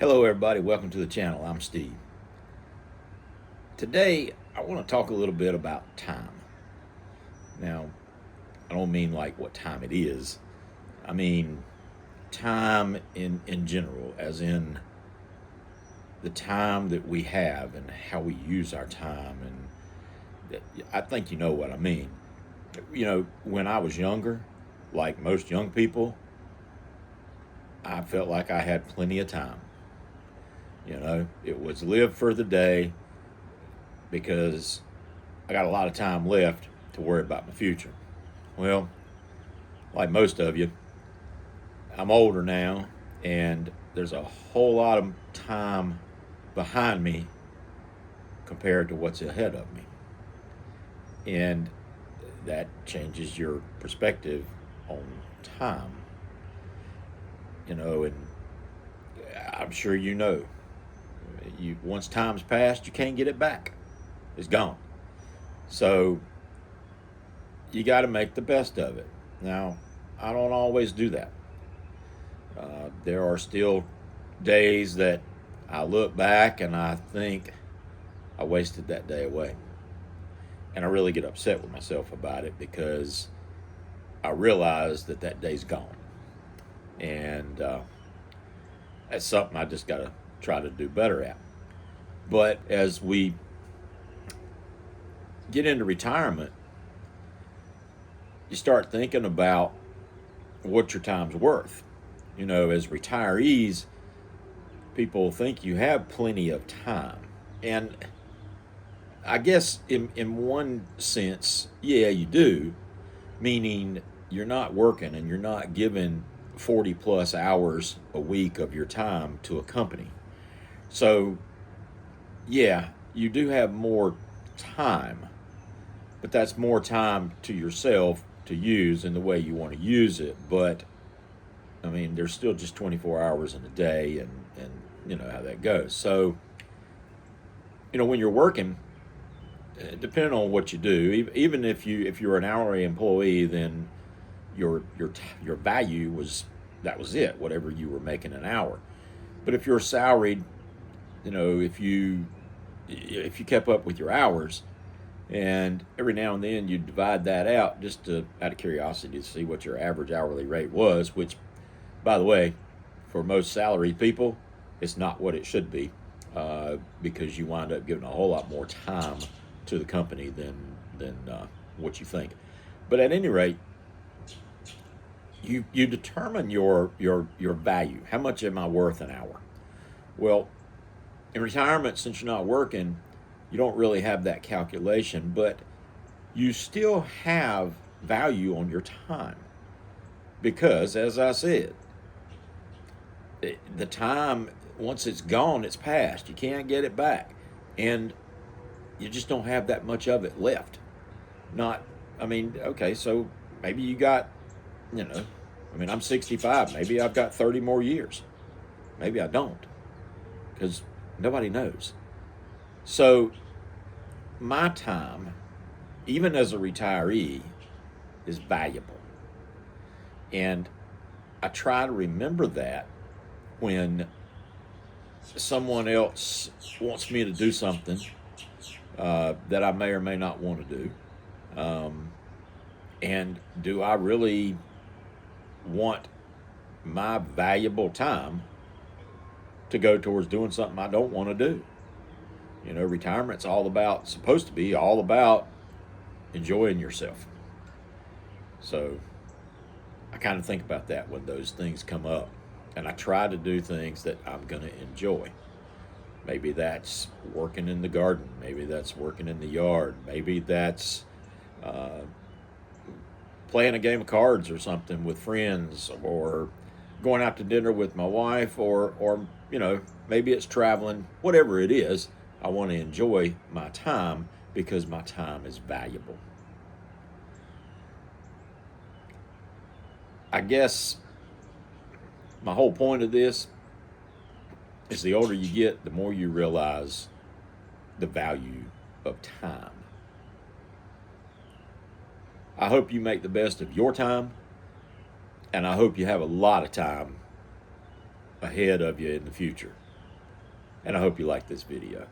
Hello, everybody. Welcome to the channel. I'm Steve. Today, I want to talk a little bit about time. Now, I don't mean like what time it is. I mean time in general, as in the time that we have and how we use our time. And I think you know what I mean. When I was younger, like most young people, I felt like I had plenty of time. It was live for the day because I got a lot of time left to worry about my future. Well, like most of you, I'm older now, and there's a whole lot of time behind me compared to what's ahead of me. And that changes your perspective on time. And I'm sure once time's passed, you can't get it back. It's gone. So you got to make the best of it. Now, I don't always do that. There are still days that I look back and I think I wasted that day away. And I really get upset with myself about it because I realize that day's gone. And that's something I just got to try to do better at. But as we get into retirement, you start thinking about what your time's worth. As retirees, people think you have plenty of time. And I guess in one sense, yeah, you do, meaning you're not working and you're not giving 40 plus hours a week of your time to a company. So, yeah, you do have more time, but that's more time to yourself to use in the way you want to use it. But I mean, there's still just 24 hours in a day, and you know how that goes. So, when you're working, depending on what you do, even if you're an hourly employee, then your value was it, whatever you were making an hour. But if you're salaried, if you kept up with your hours, and every now and then you divide that out just out of curiosity to see what your average hourly rate was, which, by the way, for most salaried people, it's not what it should be, because you wind up giving a whole lot more time to the company than what you think. But at any rate, you determine your value. How much am I worth an hour? Well, in retirement, since you're not working, you don't really have that calculation, but you still have value on your time because, as I said, the time, once it's gone, it's past. You can't get it back, and you just don't have that much of it left. Okay, so maybe you got, I'm 65. Maybe I've got 30 more years. Maybe I don't, because nobody knows. So my time, even as a retiree, is valuable. And I try to remember that when someone else wants me to do something that I may or may not want to do. And do I really want my valuable time to go towards doing something I don't want to do? Retirement's supposed to be all about enjoying yourself. So I kind of think about that when those things come up. And I try to do things that I'm going to enjoy. Maybe that's working in the garden. Maybe that's working in the yard. Maybe that's playing a game of cards or something with friends, or going out to dinner with my wife, or maybe it's traveling. Whatever it is, I want to enjoy my time because my time is valuable. I guess my whole point of this is the older you get, the more you realize the value of time. I hope you make the best of your time, and I hope you have a lot of time ahead of you in the future. and I hope you like this video.